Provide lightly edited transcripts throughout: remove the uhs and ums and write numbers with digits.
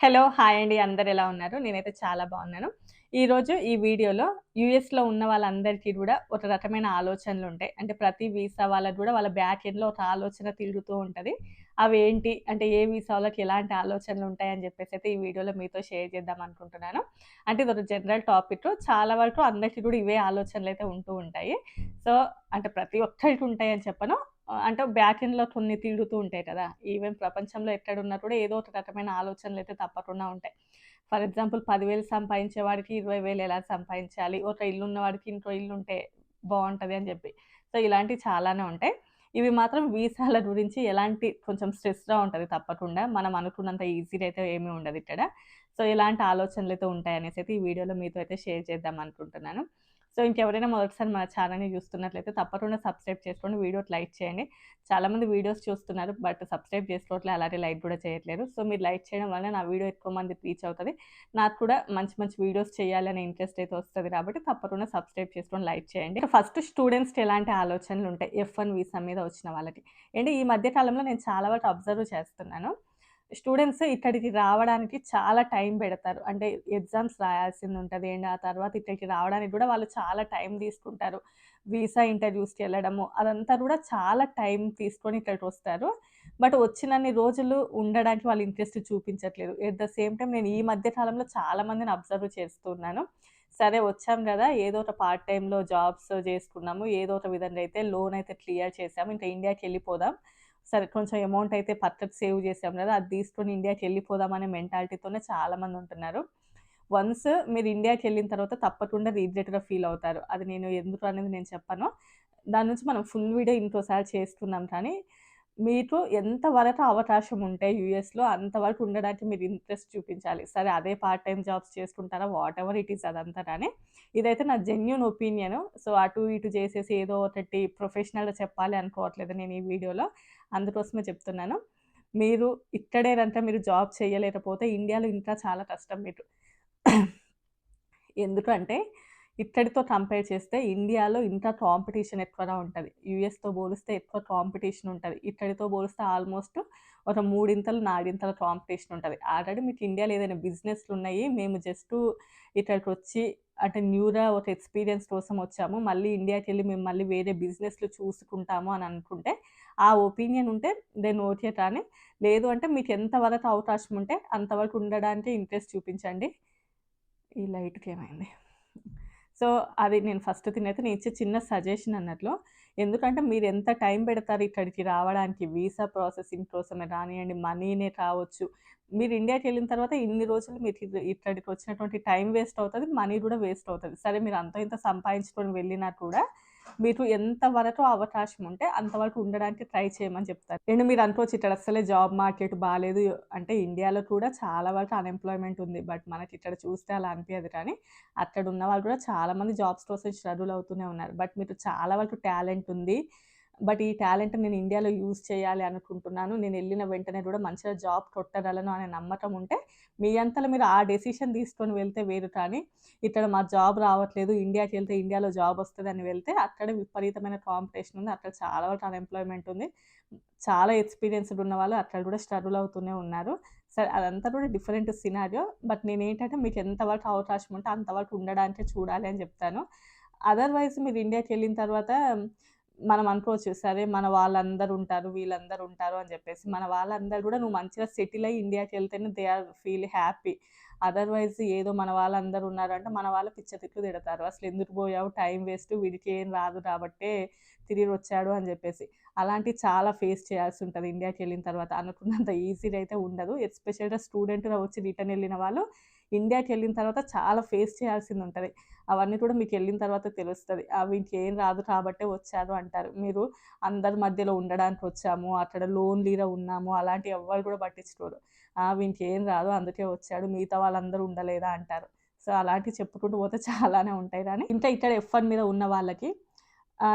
Hello! Hi అండి. అందరూ ఎలా ఉన్నారు? నేనైతే చాలా బాగున్నాను. ఈరోజు ఈ వీడియోలో యూఎస్‌లో ఉన్న వాళ్ళందరికీ గూడా ఒక రకమైన ఆలోచనలుంటాయి. అంటే ప్రతి వీసా వాళ్ళకి గూడా వాళ్ళ బ్యాక్ ఎండ్‌లో ఒక ఆలోచన తిరుగుతూ ఉంటది. అవేంటి? అంటే ఏ వీసా వాళ్ళకి ఎలాంటి ఆలోచనలుంటాయని జెప్పేసైతే ఈ వీడియోలో మీతో షేర్ చేద్దాం అనుకుంటున్నాను. అంటే ఇదొక జనరల్ టాపిక్. చాలా వరకు అందరికీ గూడా ఇవే ఆలోచనలైతే ఉంటూ ఉంటాయి. సో, అంటే ప్రతి ఒక్కరికి ఉంటాయని చెప్పను. అంటే బ్యాక్ ఎండ్‌లో కొన్ని తిరుగుతూ ఉంటాయి కదా! ఈవెన్ ప్రపంచంలో ఎక్కడున్నా కూడా ఏదో ఒక రకమైన ఆలోచనలైతే తప్పకుండా ఉంటాయి. ఫర్ ఎగ్జాంపుల్ 10,000 సంపాదించే వాడికి 20,000 ఎలా సంపాదించాలి? ఒక ఇల్లున్న వాడికి ఇంకో ఇల్లుంటే బావుంటది అని జెప్పి. సో, ఇలాంటివి చాలానే ఉంటాయి. ఇవి మాత్రం వీసాల గురించి ఎలాంటి కొంచెం స్ట్రెస్‌గా ఉంటది తప్పకుండా. మనం అనుకున్నంత ఈజీగా అయితే ఏమి ఉండదిక్కడ. సో, ఇలాంటి ఆలోచనలైతే ఉంటాయనేసైతే ఈ వీడియోలో మీతో అయితే షేర్ చేద్దాం అనుకుంటున్నాను. సో, ఇంకెవరైనా మొదటిసారి మన ఛానెల్‌ని చూస్తున్నట్లయితే తప్పకుండా సబ్స్క్రైబ్ చేసుకోండి. వీడియోకి లైక్ చేయండి. చాలామంది వీడియోస్ చూస్తున్నారు. బట్ సబ్స్క్రైబ్ చేసుకోవట్లే, అలాగే లైక్ కూడా చేయట్లేరు. సో, మీరు లైక్ చేయడం వల్ల నా వీడియో ఎక్కువ మందికి రీచ్ అవుతది. నాకు కూడా మంచి మంచి వీడియోస్ చేయాలనే ఇంట్రెస్ట్ అయితే వస్తది కాబట్టి తప్పకుండా సబ్స్క్రైబ్ చేసుకొని లైక్ చేయండి. ఫస్ట్ స్టూడెంట్స్‌కి ఎలాంటి ఆలోచనలుంటాయి F1 వీసా మీద వచ్చిన వాళ్ళకి. అంటే ఈ మధ్య కాలంలో నేను చాలా వరకు అబ్జర్వ్ చేస్తున్నాను. స్టూడెంట్స్ ఇక్కడికి రావడానికి చాలా టైం పెడతారు. అంటే ఎగ్జామ్స్ రాయాల్సిందుంటది. అండ్ ఆ తర్వాత ఇక్కడికి రావడానికి గూడా వాళ్ళు చాలా టైం తీసుకుంటారు. వీసా ఇంటర్‌వ్యూస్‌కెళ్ళడము అదంతా గూడా చాలా టైం తీసుకొని ఇక్కడికొస్తారు. బట్ వచ్చినన్ని రోజులు ఉండడానికి వాళ్ళు ఇంట్రెస్ట్ చూపించట్లేదు. ఎట్ ద సేమ్ టైమ్ నేను ఈ మధ్య కాలంలో చాలా మందిని అబ్జర్వ్ చేస్తున్నాను. సరే వచ్చాం గదా! ఏదో ఒక పార్ట్ టైమ్‌లో జాబ్స్ చేసుకున్నాము. ఏదో ఒక విధంగా అయితే లోన్ అయితే క్లియర్ చేసాము. ఇంకా ఇండియాకెళ్ళిపోదాం. సరే కొంచెం అమౌంట్ అయితే పక్కకు సేవ్ చేసాం గదా! అది తీసుకొని ఇండియాకెళ్ళిపోదాం అనే మెంటాలిటీతోనే చాలామందుంటున్నారు. వన్స్ మీరు ఇండియాకెళ్ళిన తర్వాత తప్పకుండా రిగ్రెట్‌గా ఫీల్ అవుతారు. అది నేను ఎందుకు అనేది నేను చెప్పను. దాని నుంచి మనం ఫుల్ వీడియో ఇంకోసారి చేస్తున్నాం కానీ, మీకు ఎంత వరకు అవకాశం ఉంటే యూఎస్‌లో అంతవరకు ఉండడానికి మీరు ఇంట్రెస్ట్ చూపించాలి. సరే అదే పార్ట్ టైమ్ జాబ్స్ చేసుకుంటారా వాటెవర్ ఇట్ ఈస్ అదంతా కానీ, ఇదైతే నా జెన్యూన్ ఒపీనియను. సో, అటు ఇటు చేసేసి ఏదో ఒకటి ప్రొఫెషనల్‌గా చెప్పాలి అనుకోవట్లేదు నేను ఈ వీడియోలో. అందుకోసమే చెప్తున్నాను. మీరు ఇక్కడే గనక మీరు జాబ్ చేయలేకపోతే ఇండియాలో ఇంకా చాలా కష్టం మీకు. ఎందుకంటే ఇక్కడితో కంపేర్ చేస్తే ఇండియాలో ఇంకా కాంపిటీషన్ ఎక్కువగా ఉంటది. యూఎస్‌తో పోలిస్తే ఎక్కువ కాంపిటీషన్ ఉంటది. ఇక్కడితో పోలిస్తే ఆల్‌మోస్ట్ ఒక మూడింతలు, నాలుగింతల కాంపిటీషన్ ఉంటది. ఆల్రెడీ మీకు ఇండియాలో ఏదైనా బిజినెస్‌లున్నాయి. మేము జస్టు ఇక్కడికొచ్చి అంటే న్యూగా ఒక ఎక్స్‌పీరియన్స్ కోసం వచ్చాము. మళ్ళీ ఇండియాకెళ్ళి మేము మళ్ళీ వేరే బిజినెస్‌లు చూసుకుంటాము అని అనుకుంటే, ఆ ఒపీనియన్ ఉంటే దెన్ ఓకే. కానీ లేదు అంటే మీకు ఎంత వరకు అవకాశం ఉంటే అంతవరకు ఉండడానికే ఇంట్రెస్ట్ చూపించండి. ఈ లైట్‌కేమైంది? సో, అది నేను ఫస్ట్ థింగ్ అయితే నేను ఇచ్చే చిన్న సజెషన్ అన్నట్లు. ఎందుకంటే మీరెంత టైం పెడతారు ఇక్కడికి రావడానికి వీసా ప్రాసెసింగ్ కోసమే గానియండి, మనీనే కావచ్చు. మీరు ఇండియాకెళ్ళిన తర్వాత ఇన్ని రోజులు మీకు ఇక్కడికొచ్చినటువంటి టైం వేస్ట్ అవుతది. మనీ గూడా వేస్ట్ అవుతది. సరే మీరు అంతో ఇంతో సంపాదించుకొని వెళ్ళినా కూడా మీకు ఎంత వరకు అవకాశం ఉంటే అంతవరకు ఉండడానికి ట్రై చేయమని చెప్తాను. అండ్ మీరు అనుకోవచ్చు ఇక్కడ అస్సలే జాబ్ మార్కెట్ బాలేదు. అంటే ఇండియాలో కూడా చాలా వరకు అన్‌ఎంప్లాయ్‌మెంట్ ఉంది. బట్ మనకిక్కడ చూస్తే అలా అనిపియదు కానీ అక్కడున్న వాళ్ళు కూడా చాలామంది జాబ్స్ కోసం స్ట్రగుల్ అవుతూనే ఉన్నారు. బట్ మీకు చాలా వరకు టాలెంట్ ఉంది. బట్ ఈ టాలెంట్ నేను ఇండియాలో యూజ్ చేయాలి అనుకుంటున్నాను. నేనెళ్ళిన వెంటనే కూడా మంచిగా జాబ్ కొట్టగలను అనే నమ్మకం ఉంటే, మీ అంతల మీరు ఆ డెసిషన్ తీసుకొని వెళ్తే వేరు కానీ, ఇక్కడ మాకు జాబ్ రావట్లేదు. ఇండియాకెళ్తే ఇండియాలో జాబ్ వస్తదని వెళ్తే, అక్కడ విపరీతమైన కాంపిటీషన్ ఉంది. అక్కడ చాలా వరకు అన్‌ఎంప్లాయ్‌మెంట్ ఉంది. చాలా ఎక్స్‌పీరియన్స్‌డ్ ఉన్న వాళ్ళు అక్కడ కూడా స్ట్రగుల్ అవుతూనే ఉన్నారు. సరే అదంతా కూడా డిఫరెంట్ సినారియో. బట్ నేనేంటంటే మీకు ఎంత వరకు అవకాశం ఉంటే అంతవరకు ఉండడానికే చూడాలి అని చెప్తాను. అదర్‌వైజ్ మీరు ఇండియాకెళ్ళిన తర్వాత మనం అనుకోవచ్చు సరే మన వాళ్ళందరూ ఉంటారు, వీళ్ళందరూ ఉంటారు అని చెప్పేసి. మన వాళ్ళందరూ కూడా నువ్వు మంచిగా సెటిల్ అయ్యి ఇండియాకెళ్తేనే they are feel happy. Otherwise ఏదో మన వాళ్ళందరూ ఉన్నారంటే మన వాళ్ళు పిచ్చ తిట్లు తిడతారు. అసలెందుకు పోయావు టైం వేస్ట్ వీడికి ఏం రాదు కాబట్టే తిరిగొచ్చాడు అని చెప్పేసి. అలాంటివి చాలా ఫేస్ చేయాల్సుంటది ఇండియాకెళ్ళిన తర్వాత. అనుకున్నంత ఈజీగా అయితే ఉండదు. ఎస్పెషల్‌గా స్టూడెంట్‌గా వచ్చి రిటర్న్ ఎళ్ళిన వాళ్ళు ఇండియాకెళ్ళిన తర్వాత చాలా ఫేస్ చేయాల్సిందుంటది. అవన్నీ కూడా మీకెళ్ళిన తర్వాత తెలుస్తది. వీనికేం రాదు కాబట్టే వచ్చారు అంటారు. మీరు అందరి మధ్యలో ఉండడానికొచ్చాము, అక్కడ లోన్‌లీగా ఉన్నాము అలాంటివి ఎవ్వరు కూడా పట్టించుకోరు. వీనికేం రాదు అందుకే వచ్చాడు, మిగతా వాళ్ళందరూ ఉండలేదా అంటారు. సో, అలాంటివి చెప్పుకుంటూ పోతే చాలానే ఉంటాయి గానీ, ఇంకా ఇక్కడ F1 మీద ఉన్న వాళ్ళకి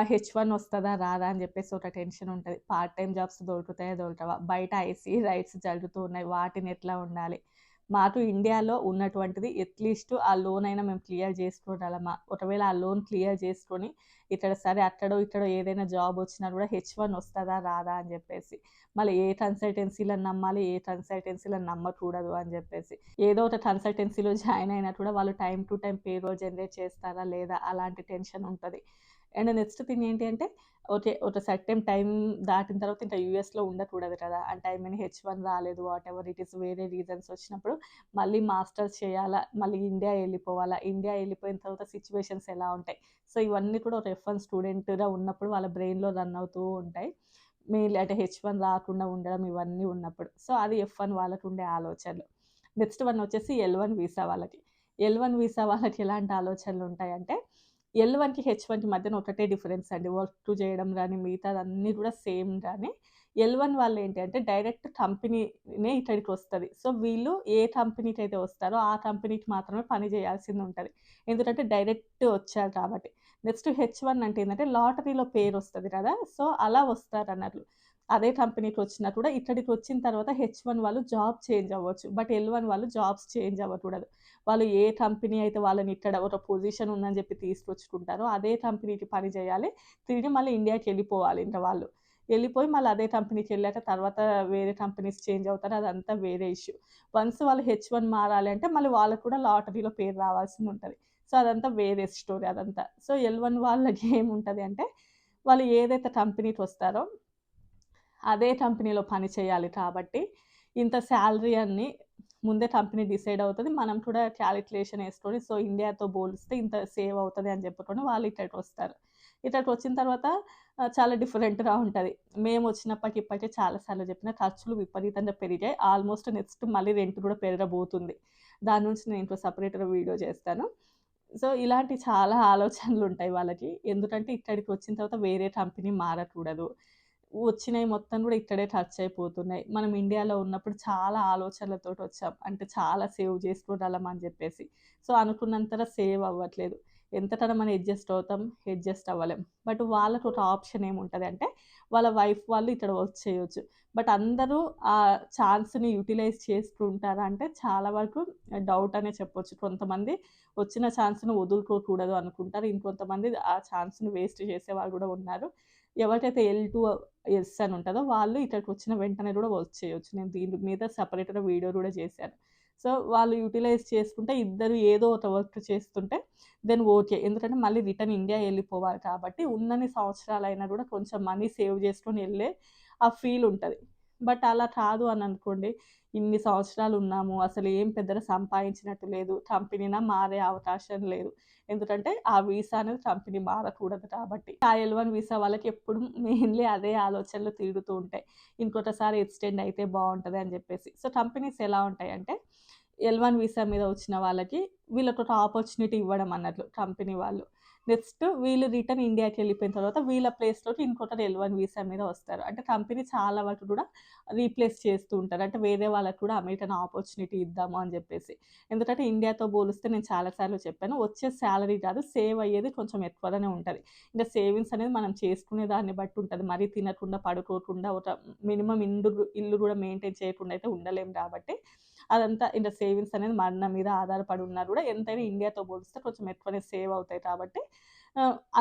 హెచ్1 వస్తదా? రాదా? అని జెప్పేసి ఒక టెన్షన్ ఉంటది. పార్ట్ టైమ్ జాబ్స్ దొరుకుతాయా? దొరకవా? బయట ఐసీ రైడ్స్ జరుగుతూ ఉన్నాయి. వాటిని ఎట్లా ఉండాలి? మాకు ఇండియాలో ఉన్నటువంటిది అట్లీస్ట్ ఆ లోన్ అయినా మేము క్లియర్ చేసుకోగలమా, ఒకవేళ ఆ లోన్ క్లియర్ చేసుకొని ఇక్కడ సరే అక్కడో ఇక్కడో ఏదైనా జాబ్ వచ్చినా కూడా H1 వస్తుందా రాదా అని చెప్పేసి, మళ్ళీ ఏ కన్సల్టెన్సీలను నమ్మాలి, ఏ కన్సల్టెన్సీలను నమ్మకూడదు అని చెప్పేసి, ఏదో ఒక కన్సల్టెన్సీలో జాయిన్ అయినా కూడా వాళ్ళు time to time payroll generate చేస్తారా లేదా అలాంటి టెన్షన్ ఉంటుంది. అండ్ నెక్స్ట్ థింగ్ ఏంటి అంటే, ఓకే, ఒక సర్టెన్ టైం దాటిన తర్వాత ఇంకా యూఎస్లో ఉండకూడదు కదా. అంటే ఐ మీన్ H1 రాలేదు, వాట్ ఎవర్ ఇట్ ఈస్, వేరే రీజన్స్ వచ్చినప్పుడు మళ్ళీ మాస్టర్స్ చేయాలా, మళ్ళీ ఇండియా వెళ్ళిపోవాలా, ఇండియా వెళ్ళిపోయిన తర్వాత సిచ్యువేషన్స్ ఎలా ఉంటాయి. సో ఇవన్నీ కూడా ఒక F1 స్టూడెంట్గా ఉన్నప్పుడు వాళ్ళ బ్రెయిన్లో రన్ అవుతూ ఉంటాయి. మెయిన్లీ అంటే H1 రాకుండా ఉండడం ఇవన్నీ ఉన్నప్పుడు. సో అది F1 వాళ్ళకు ఉండే ఆలోచనలు. నెక్స్ట్ వన్ వచ్చేసి L1 వీసా వాళ్ళకి. L1 వీసా వాళ్ళకి ఎలాంటి ఆలోచనలు ఉంటాయంటే, L1కి H1కి మధ్యన ఒకటే డిఫరెన్స్ అండి. వర్క్ చేయడం కానీ మిగతాదన్నీ కూడా సేమ్ కానీ, L1 వాళ్ళు ఏంటి అంటే డైరెక్ట్ కంపెనీనే ఇక్కడికి వస్తుంది. సో వీళ్ళు ఏ కంపెనీకి అయితే వస్తారో ఆ కంపెనీకి మాత్రమే పని చేయాల్సింది ఉంటుంది, ఎందుకంటే డైరెక్ట్ వచ్చారు కాబట్టి. నెక్స్ట్ H1 అంటే ఏంటంటే లాటరీలో పేరు వస్తుంది కదా, సో అలా వస్తారు అన్నట్లు. అదే కంపెనీకి వచ్చినా కూడా ఇక్కడికి వచ్చిన తర్వాత H1 వాళ్ళు జాబ్ చేంజ్ అవ్వచ్చు, బట్ L1 వాళ్ళు జాబ్స్ చేంజ్ అవ్వకూడదు. వాళ్ళు ఏ కంపెనీ అయితే వాళ్ళని ఇక్కడ ఒక పొజిషన్ ఉందని చెప్పి తీసుకొచ్చుకుంటారో అదే కంపెనీకి పని చేయాలి, తిరిగి మళ్ళీ ఇండియాకి వెళ్ళిపోవాలి. ఇంకా వాళ్ళు వెళ్ళిపోయి మళ్ళీ అదే కంపెనీకి వెళ్ళాక తర్వాత వేరే కంపెనీస్ చేంజ్ అవుతారు, అదంతా వేరే ఇష్యూ. వన్స్ వాళ్ళు H1 మారాలి అంటే మళ్ళీ వాళ్ళకు కూడా లాటరీలో పేరు రావాల్సి ఉంటుంది. సో అదంతా వేరే స్టోరీ అదంతా. సో L1 వాళ్ళకి ఏముంటుంది అంటే, వాళ్ళు ఏదైతే కంపెనీకి వస్తారో అదే కంపెనీలో పని చేయాలి కాబట్టి ఇంత శాలరీ అన్ని ముందే కంపెనీ డిసైడ్ అవుతుంది. మనం కూడా క్యాలిక్యులేషన్ వేసుకొని సో ఇండియాతో పోలిస్తే ఇంత సేవ్ అవుతుంది అని చెప్పుకొని వాళ్ళు ఇక్కడికి వస్తారు. ఇక్కడికి వచ్చిన తర్వాత చాలా డిఫరెంట్గా ఉంటుంది. మేము వచ్చినప్పటికి ఇప్పటికే చాలాసార్లు చెప్పిన, ఖర్చులు విపరీతంగా పెరిగాయి. ఆల్మోస్ట్ నెక్స్ట్ మళ్ళీ రెంట్ కూడా పెరగబోతుంది. దాని నుంచి నేను ఇంకో సపరేట్గా వీడియో చేస్తాను. సో ఇలాంటి చాలా ఆలోచనలు ఉంటాయి వాళ్ళకి. ఎందుకంటే ఇక్కడికి వచ్చిన తర్వాత వేరే కంపెనీ మారకూడదు, వచ్చినయి మొత్తం కూడా ఇక్కడే టచ్ అయిపోతున్నాయి. మనం ఇండియాలో ఉన్నప్పుడు చాలా ఆలోచనలతోటి వచ్చాం. అంటే చాలా సేవ్ చేసుకోగలం అని చెప్పేసి. సో అనుకున్నంతగా సేవ్ అవ్వట్లేదు. ఎంతకన్నా మనం అడ్జస్ట్ అవుతాం, అడ్జస్ట్ అవ్వలేం. బట్ వాళ్ళకి ఒక ఆప్షన్ ఏముంటది అంటే, వాళ్ళ వైఫ్ వాళ్ళు ఇక్కడ వర్క్ చేయొచ్చు. బట్ అందరూ ఆ ఛాన్స్‌ని యుటిలైజ్ చేసుకుంటారా అంటే చాలా వరకు డౌట్ అనే చెప్పొచ్చు. కొంతమంది వచ్చిన ఛాన్స్‌ని వదులుకోకూడదు అనుకుంటారు. ఇంకొంతమంది ఆ ఛాన్స్‌ని వేస్ట్ చేసేవాళ్ళు కూడా ఉన్నారు. ఎవరికైతే L2 ఎస్ అని ఉంటదో వాళ్ళు ఇక్కడికి వచ్చిన వెంటనే కూడా వర్క్ చేయొచ్చు. నేను దీని మీద సెపరేట్‌గా వీడియో కూడా చేశాను. సో వాళ్ళు యుటిలైజ్ చేసుకుంటే ఇద్దరు ఏదో ఒక వర్క్ చేస్తుంటే దెన్ ఓకే. ఎందుకంటే మళ్ళీ రిటర్న్ ఇండియా వెళ్ళిపోవాలి కాబట్టి ఉన్నన్ని సంవత్సరాలైనా కూడా కొంచెం మనీ సేవ్ చేసుకొని వెళ్ళే ఆ ఫీల్ ఉంటది. బట్ అలా కాదు అని అనుకోండి, ఇన్ని సంవత్సరాలు ఉన్నాము, అసలు ఏం పెద్దగా సంపాదించినట్టు లేదు, కంపెనీనా మారే అవకాశం లేదు. ఎందుకంటే ఆ వీసా అనేది కంపెనీ మారకూడదు కాబట్టి. ఆ L1 వీసా వాళ్ళకి ఎప్పుడు మెయిన్‌లీ అదే ఆలోచనలు తిరుగుతూ ఉంటాయి. ఇంకొకసారి ఎక్స్‌టెండ్ అయితే బావుంటది అని చెప్పేసి. సో కంపెనీస్ ఎలా ఉంటాయంటే, L1 వీసా మీద వచ్చిన వాళ్ళకి వీళ్ళకొక ఆపర్చునిటీ ఇవ్వడం అన్నట్లు కంపెనీ వాళ్ళు. నెక్స్ట్ వీళ్ళు రిటర్న్ ఇండియాకి వెళ్ళిపోయిన తర్వాత వీళ్ళ ప్లేస్‌లోకి ఇంకొకరు L1 వీసా మీద వస్తారు. అంటే కంపెనీ చాలా వరకు కూడా రీప్లేస్ చేస్తూ ఉంటారు. అంటే వేరే వాళ్ళకి కూడా అమెరికన్ ఆపర్చునిటీ ఇద్దాము అని చెప్పేసి. ఎందుకంటే ఇండియాతో పోలిస్తే నేను చాలా సార్లు చెప్పాను, వచ్చే సాలరీ కాదు సేవ్ అయ్యేది కొంచెం ఎక్కువగానే ఉంటది. ఇంకా సేవింగ్స్ అనేది మనం చేసుకునే దాన్ని బట్టి ఉంటది. మరీ తినకుండా, పడుకోకుండా ఒక మినిమమ్ ఇల్లు కూడా మెయింటైన్ చేయకుండా అయితే ఉండలేం కాబట్టి, అదంతా ఇంక సేవింగ్స్ అనేది మన మీద ఆధారపడి ఉన్నా కూడా ఎంతైనా ఇండియాతో పోలిస్తే కొంచెం ఎక్కువనే సేవ్ అవుతాయి కాబట్టి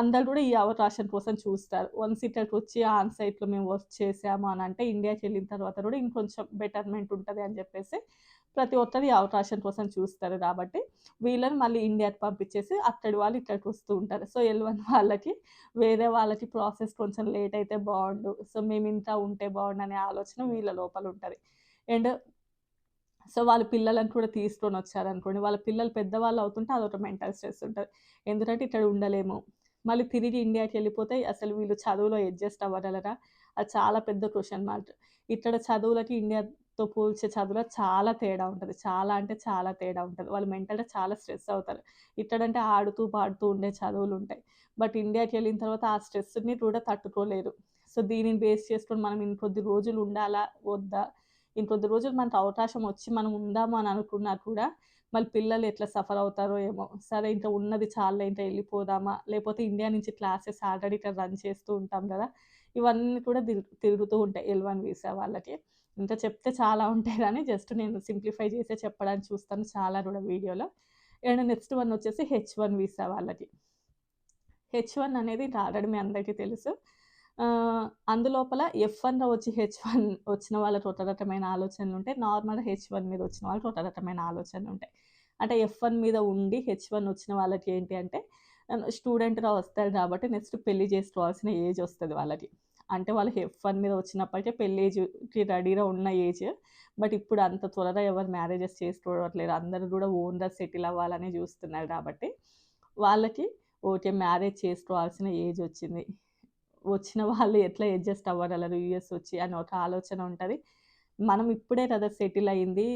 అందరూ కూడా ఈ అవకాశం కోసం చూస్తారు. వన్స్ ఇక్కడికి వచ్చి ఆన్ సైట్‌లో మేము వర్క్ చేసాము అని అంటే ఇండియాకి వెళ్ళిన తర్వాత కూడా ఇంకొంచెం బెటర్‌మెంట్ ఉంటది అని చెప్పేసి ప్రతి ఒక్కరు ఈ అవకాశం కోసం చూస్తారు కాబట్టి వీళ్ళని మళ్ళీ ఇండియాకి పంపించేసి అక్కడి వాళ్ళు ఇక్కడికి వస్తూ ఉంటారు. సో L1 వాళ్ళకి వేరే వాళ్ళకి ప్రాసెస్ కొంచెం లేట్ అయితే బావుండు, సో మేము ఇంకా ఉంటే బావుండు అనే ఆలోచన వీళ్ళ లోపల ఉంటది. అండ్ సో వాళ్ళ పిల్లలను కూడా తీసుకొనొచ్చారనుకోండి, వాళ్ళ పిల్లలు పెద్దవాళ్ళు అవుతుంటే అదొక మెంటల్ స్ట్రెస్ ఉంటది. ఎందుకంటే ఇక్కడ ఉండలేము, మళ్ళీ తిరిగి ఇండియాకెళ్ళిపోతే అసలు వీళ్ళు చదువులో అడ్జస్ట్ అవ్వగలరా? అది చాలా పెద్ద క్వెషన్ మార్క్. ఇక్కడ చదువులకి ఇండియాతో పోల్చే చదువులో చాలా తేడా ఉంటది. చాలా అంటే చాలా తేడా ఉంటది. వాళ్ళు మెంటల్‌గా చాలా స్ట్రెస్ అవుతారు. ఇక్కడంటే ఆడుతూ, పాడుతూ ఉండే చదువులుంటాయి. బట్ ఇండియాకెళ్ళిన తర్వాత ఆ స్ట్రెస్‌ని కూడా తట్టుకోలేరు. సో దీనిని బేస్ చేసుకొని మనం ఇంకొద్ది రోజులు ఉండాలా? వద్దా? ఇంకొద్ది రోజులు మనకు అవకాశం వచ్చి మనం ఉందాము అని అనుకున్నా కూడా, మళ్ళీ పిల్లలు ఎట్లా సఫర్ అవుతారో ఏమో! సరే ఇంక ఉన్నది చాలులే ఇంక ఎళ్ళిపోదామా? లేపోతే ఇండియా నుంచి క్లాసెస్ ఆల్రెడీ ఇక్కడ రన్ చేస్తూ ఉంటాం గదా. ఇవన్నీ కూడా తిరుగుతూ ఉంటాయి L1 వీసా వాళ్ళకి. ఇంత చెప్తే చాలా ఉంటాయి గానీ జస్ట్ నేను సింప్లిఫై చేసే చెప్పడానికి చూస్తాను చాలా కూడా వీడియోలో. అండ్ నెక్స్ట్ వన్ వచ్చేసి H1 వీసా వాళ్ళకి. H1 అనేది ఆల్రెడీ మీ అందరికీ తెలుసు. అందులోపల F1లో వచ్చి H1 వచ్చిన వాళ్ళకి ఒక రకమైన ఆలోచనలుంటాయి. నార్మల్‌గా H1 మీద వచ్చిన వాళ్ళకి ఒక రకమైన ఆలోచనలుంటాయి. అంటే F1 మీద ఉండి H1 వచ్చిన వాళ్ళకి ఏంటి అంటే స్టూడెంట్‌గా వస్తారు కాబట్టి నెక్స్ట్ పెళ్లి చేసుకోవాల్సిన ఏజ్ వస్తది వాళ్ళకి. అంటే వాళ్ళు F1 మీద వచ్చినప్పటికే పెళ్లి ఏజ్‌కి రెడీగా ఉన్న ఏజ్. బట్ ఇప్పుడు అంత త్వరగా ఎవరు మ్యారేజెస్ చేసుకోవట్లేరు. అందరూ గూడా ఓన్‌గా సెటిల్ అవ్వాలని జూస్తున్నారు కాబట్టి వాళ్ళకి ఓకే. మ్యారేజ్ చేసుకోవాల్సిన ఏజ్ వచ్చింది. వచ్చిన వాళ్ళు ఎట్లా అడ్జస్ట్ అవ్వగలరు యూఎస్ వచ్చి అని ఒక ఆలోచన ఉంటది. మనం ఇప్పుడే కదా సెటిల్ అయింది.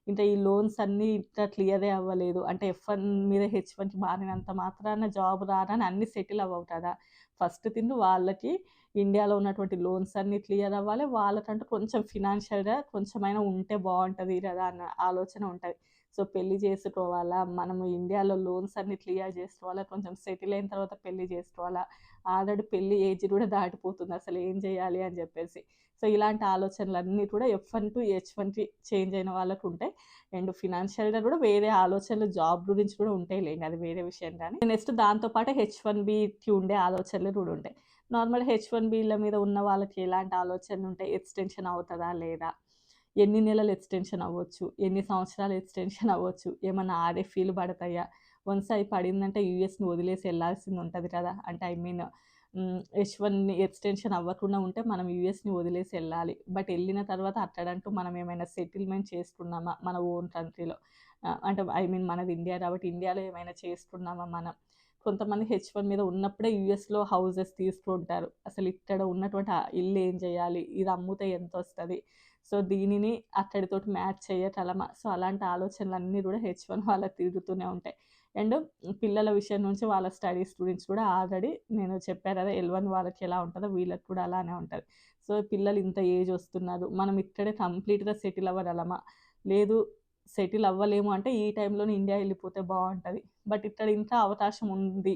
ఇంకా ఈ లోన్స్ అన్నీ ఇంకా క్లియరే అవ్వలేదు. అంటే F1 మీద H1కి మారినంత మాత్రాన జాబ్ రాదని అన్నీ సెటిల్ అవ్వవు కదా! ఫస్ట్ థింగ్ వాళ్ళకి ఇండియాలో ఉన్నటువంటి లోన్స్ అన్నీ క్లియర్ అవ్వాలి. వాళ్ళకంటూ కొంచెం ఫినాన్షియల్‌గా కొంచెమైనా ఉంటే బావుంటది కదా! అన్న ఆలోచన ఉంటది. సో, పెళ్లి చేసుకోవాలా? మనము ఇండియాలో లోన్స్ అన్నీ క్లియర్ చేసుకోవాలా? కొంచెం సెటిల్ అయిన తర్వాత పెళ్లి చేసుకోవాలా? ఆల్రెడీ పెళ్లి ఏజ్ కూడా దాటిపోతుంది. అసలు ఏం చేయాలి అని చెప్పేసి. సో, ఇలాంటి ఆలోచనలన్నీ కూడా F1 టు H1కి చేంజ్ అయిన వాళ్ళకుంటాయి. అండ్ ఫినాన్షియల్‌గా కూడా వేరే ఆలోచనలు జాబ్ గురించి కూడా ఉంటాయిలెండి. అది వేరే విషయం గానీ. నెక్స్ట్ దాంతో పాటు H1బీకి ఉండే ఆలోచనలు కూడా ఉంటాయి. నార్మల్‌గా H1బీల మీద ఉన్న వాళ్ళకి ఎలాంటి ఆలోచనలుంటాయి? ఎక్స్‌టెన్షన్ అవుతదా? లేదా? ఎన్ని నెలలు ఎక్స్‌టెన్షన్ అవ్వచ్చు? ఎన్ని సంవత్సరాలు ఎక్స్‌టెన్షన్ అవ్వచ్చు? ఏమన్నా ఆర్ఎఫ్ఈలు పడతాయా? వన్స్ అయి పడిందంటే యూఎస్‌ని వదిలేసి ఎళ్ళాల్సింది ఉంటది కదా! అంటే ఐ మీన్ H1 ఎక్స్‌టెన్షన్ అవ్వకుండా ఉంటే మనం యూఎస్‌ని వదిలేసి ఎళ్ళాలి. బట్ ఎళ్ళిన తర్వాత అక్కడంటూ మనం ఏమైనా సెటిల్‌మెంట్ చేసుకున్నామా మన ఓన్ కంట్రీలో? అంటే ఐ మీన్ మనది ఇండియా కాబట్టి ఇండియాలో ఏమైనా చేసుకున్నామా మనం? కొంతమంది H1 మీద ఉన్నప్పుడే యూఎస్‌లో హౌసెస్ తీసుకుంటారు. అసలు ఇక్కడ ఉన్నటువంటి ఆ ఇల్లు ఏం చేయాలి? ఇది అమ్ముతే ఎంతొస్తది? సో, దీనిని అక్కడితోటి మ్యాచ్ చేయగలమా? సో, అలాంటి ఆలోచనలన్నీ గూడా H1 వాళ్ళకి తిరుగుతూనే ఉంటాయి. అండ్ పిల్లల విషయం నుంచి వాళ్ళ స్టడీస్ గురించి కూడా ఆల్రెడీ నేను చెప్పా గదా! L1 వాళ్ళకి ఎలా ఉంటదో వీళ్ళకి కూడా అలానే ఉంటది. సో, పిల్లలు ఇంత ఏజ్ వస్తున్నారు. మనం ఇక్కడే కంప్లీట్‌గా సెటిల్ అవ్వగలమా? లేదు సెటిల్ అవ్వలేము అంటే ఈ టైంలోనే ఇండియా ఎళ్ళిపోతే బావుంటది. బట్ ఇక్కడ ఇంకా అవకాశం ఉంది.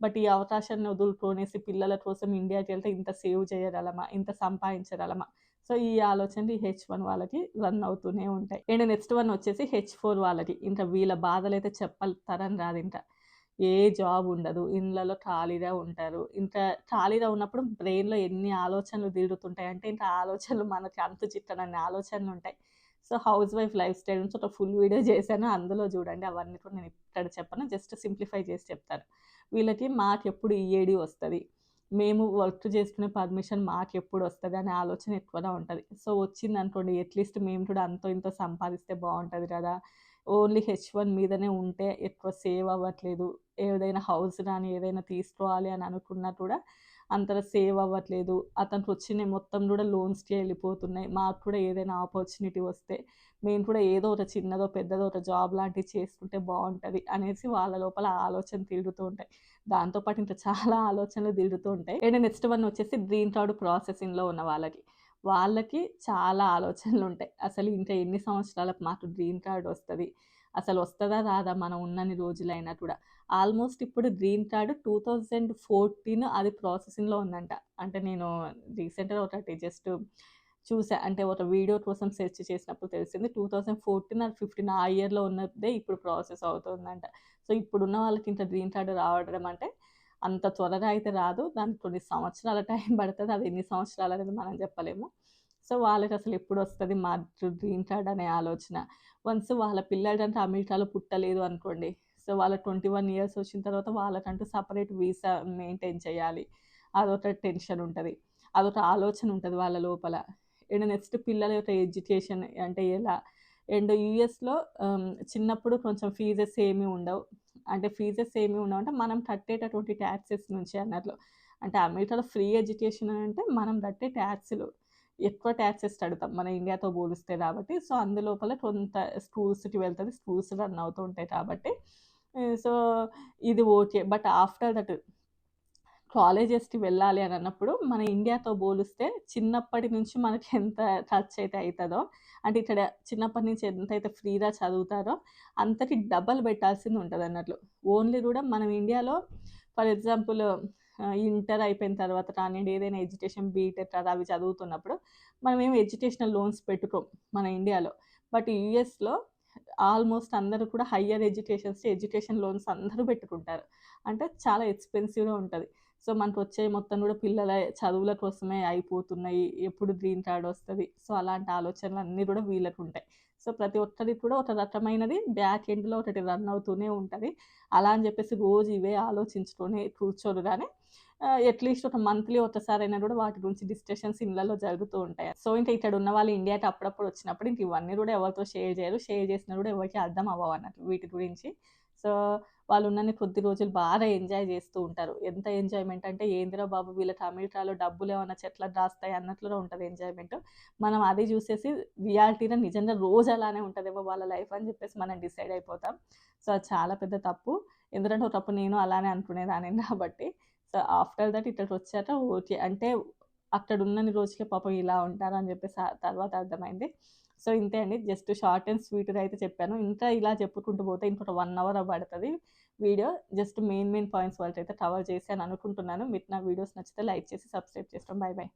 బట్ ఈ అవకాశాన్ని వదులుకొనేసి పిల్లల కోసం ఇండియాకెళ్తే ఇంత సేవ్ చేయగలమా? ఇంత సంపాదించగలమా? సో, ఈ ఆలోచనలు ఈ H1 వాళ్ళకి రన్ అవుతూనే ఉంటాయి. అండ్ నెక్స్ట్ వన్ వచ్చేసి H4 వాళ్ళకి. ఇంక వీళ్ళ బాధలైతే చెప్పతరం రాదింక. ఏ జాబ్ ఉండదు. ఇళ్ళలో ఖాళీగా ఉంటారు. ఇంకా ఖాళీగా ఉన్నప్పుడు బ్రెయిన్‌లో ఎన్ని ఆలోచనలు తిరుగుతుంటాయంటే, ఇంకా ఆలోచనలు మనకి అంతు చిక్కనన్ని ఆలోచనలుంటాయి. So, house wife life style నుంచి ఒక ఫుల్ వీడియో చేశాను. అందులో చూడండి. అవన్నీ కూడా నేను ఇక్కడ చెప్పను. జస్ట్ సింప్లిఫై చేసి చెప్తాను. వీళ్ళకి మాకెప్పుడు ఈఏడీ వస్తది. మేము వర్క్ చేసుకునే పర్మిషన్ మాకెప్పుడొస్తది అనే ఆలోచన ఎక్కువగా ఉంటది. సో, వచ్చిందనుకోండి అట్‌లీస్ట్ మేము కూడా అంతో ఇంతో సంపాదిస్తే బావుంటది కదా! ఓన్లీ H1 మీదనే ఉంటే ఎక్కువ సేవ్ అవ్వట్లేదు. ఏదైనా హౌస్ గానీ, ఏదైనా తీసుకోవాలి అని అనుకున్నా కూడా అంతగా సేవ్ అవ్వట్లేదు. అతనికొచ్చినయి మొత్తం గూడా లోన్స్‌కే ఎళ్ళిపోతున్నాయి. మాకు కూడా ఏదైనా ఆపర్చునిటీ వస్తే మేము కూడా ఏదో ఒక చిన్నదో, పెద్దదో ఒక జాబ్ లాంటిది చేసుకుంటే బావుంటది అనేసి వాళ్ళ లోపల ఆలోచన తిరుగుతూ ఉంటాయి. దాంతో పాటు ఇంకా చాలా ఆలోచనలు తిరుగుతూ ఉంటాయి. అండ్ నెక్స్ట్ వన్ వచ్చేసి గ్రీన్ కార్డ్ ప్రాసెసింగ్‌లో ఉన్న వాళ్ళకి. వాళ్ళకి చాలా ఆలోచనలుంటాయి. అసలు ఇంకా ఎన్ని సంవత్సరాలకు మాకు గ్రీన్ కార్డ్ వస్తది? అసలు వస్తదా? రాదా? మనం ఉన్నన్ని రోజులైనా కూడా. ఆల్మోస్ట్ ఇప్పుడు గ్రీన్ కార్డ్ 2014 అది ప్రాసెసింగ్‌లో ఉందంట. అంటే నేను రీసెంట్‌గా ఒకటి జస్ట్ చూసా. అంటే ఒక వీడియో కోసం సెర్చ్ చేసినప్పుడు తెలిసింది. 2014 ఆర్ 15 ఆ ఇయర్‌లో ఉన్నదే ఇప్పుడు ప్రాసెస్ అవుతుందంట. సో, ఇప్పుడున్న వాళ్ళకి ఇంత గ్రీన్ కార్డ్ రావడం అంటే అంత త్వరగా అయితే రాదు. దానికి కొన్ని సంవత్సరాల టైం పడతది. అది ఎన్ని సంవత్సరాలనేది మనం చెప్పలేము. సో, వాళ్ళకసలు ఎప్పుడొస్తది మాకు గ్రీన్ కార్డ్ అనే ఆలోచన. వన్స్ వాళ్ళ పిల్లాడంటే అమెరికాలో పుట్టలేదు అనుకోండి. సో, వాళ్ళ 21 ఇయర్స్ వచ్చిన తర్వాత వాళ్ళకంటూ సెపరేట్ వీసా మెయింటైన్ చేయాలి. అదొక టెన్షన్ ఉంటది. అదొక ఆలోచన ఉంటది వాళ్ళ లోపల. అండ్ నెక్స్ట్ పిల్లల యొక్క ఎడ్యుకేషన్ అంటే ఎలా? అండ్ యూఎస్‌లో చిన్నప్పుడు కొంచెం ఫీజెస్ ఏమి ఉండవు. అంటే ఫీజెస్ ఏమి ఉండవంటే మనం కట్టేటటువంటి టాక్సెస్ నుంచి అన్నట్లు. అంటే అమెరికాలో ఫ్రీ ఎడ్యుకేషన్ అంటే మనం కట్టే టాక్స్‌లు. ఎక్కువ టాక్సెస్ కడతాం. మన ఇండియాతో పోలిస్తే కాబట్టి. సో, అందులోపల కొంత స్కూల్స్‌కి వెళ్తది. స్కూల్స్ రన్ అవుతూ ఉంటాయి కాబట్టి. సో, ఇది ఓకే. బట్ ఆఫ్టర్ దట్ కాలేజెస్‌కి వెళ్ళాలి అని అన్నప్పుడు మన ఇండియాతో పోలిస్తే చిన్నప్పటి నుంచి మనకి ఎంత ఖర్చయితే అయితదో, అంటే ఇక్కడ చిన్నప్పటి నుంచి ఎంతైతే ఫ్రీగా చదువుతారో అంతకి డబల్ పెట్టాల్సింది ఉంటదన్నట్లు. ఓన్లీ గూడా మనం ఇండియాలో ఫర్ ఎగ్జాంపుల్ ఇంటర్ అయిపోయిన తర్వాత కానియండి, ఏదైనా ఎడ్యుకేషన్ బీటెక్ అవి చదువుతున్నప్పుడు మనమేమి ఎడ్యుకేషనల్ లోన్స్ పెట్టుకోం మన ఇండియాలో. బట్ యూఎస్‌లో ఆల్మోస్ట్ అందరూ కూడా హైయ్యర్ ఎడ్యుకేషన్ లోన్స్ అందరూ పెట్టుకుంటారు. అంటే చాలా ఎక్స్‌పెన్సివ్‌గా ఉంటది. సో, మనకొచ్చే మొత్తం కూడా పిల్లల చదువుల కోసమే అయిపోతున్నాయి. ఎప్పుడు గ్రీన్ కార్డ్ వస్తది. సో, అలాంటి ఆలోచనలన్నీ కూడా వీళ్ళకుంటాయి. సో, ప్రతి ఒక్కరికి కూడా ఒక రకమైనది బ్యాక్ ఎండ్‌లో ఒకటి రన్ అవుతూనే ఉంటది. అలా అని చెప్పేసి రోజు ఇవే ఆలోచించుకొని కూర్చోరు గానీ, అట్‌లీస్ట్ ఒక మంత్లీ ఒక్కసారైనా గూడా వాటి గురించి డిస్కషన్స్ ఇళ్ళలో జరుగుతూ ఉంటాయి. సో, ఇంక ఇక్కడ ఉన్న వాళ్ళు ఇండియాకి అప్పుడప్పుడు వచ్చినప్పుడు ఇంక ఇవన్నీ గూడా ఎవరితో షేర్ జేయరు. షేర్ చేసినా గూడా ఎవరికీ అర్థం అవ్వవన్నట్టు వీటి గురించి. సో, వాళ్ళున్నన్ని కొద్ది రోజులు బాగా ఎంజాయ్ జేస్తూ ఉంటారు. ఎంత ఎంజాయ్‌మెంట్ అంటే ఏందిరా బాబు వీళ్ళకి అమెరికాలో డబ్బులేమన్నా చెట్లకు దాస్తాయి అన్నట్లుగా ఉంటది ఎంజాయ్‌మెంట్. మనం అది జూసేసి రియాలిటీలో నిజంగా రోజు అలానే ఉంటదేమో వాళ్ళ లైఫ్ అని జెప్పేసి మనం డిసైడ్ అయిపోతాం. సో, అది చాలా పెద్ద తప్పు. ఎందుకంటే ఒకప్పుడు నేను అలానే అనుకునేదాన్ని కాబట్టి. సో, ఆఫ్టర్ దట్ ఇక్కడికొచ్చాక ఓకే. అంటే అక్కడున్నన్ని రోజులే పాపం ఇలా ఉంటారని జెప్పేసి తర్వాత అర్థమైంది. సో, ఇంతే అండి. జస్ట్ షార్ట్ అండ్ స్వీట్‌గా అయితే చెప్పాను. ఇంకా ఇలా చెప్పుకుంటూ పోతే ఇంకొక 1 అవర్ పడతది వీడియో. జస్ట్ మెయిన్ పాయింట్స్ వరకైతే కవర్ చేశాను అనుకుంటున్నాను. మీకు నా వీడియోస్ నచ్చితే లైక్ చేసి సబ్స్క్రైబ్ చేసుకోండి. By by.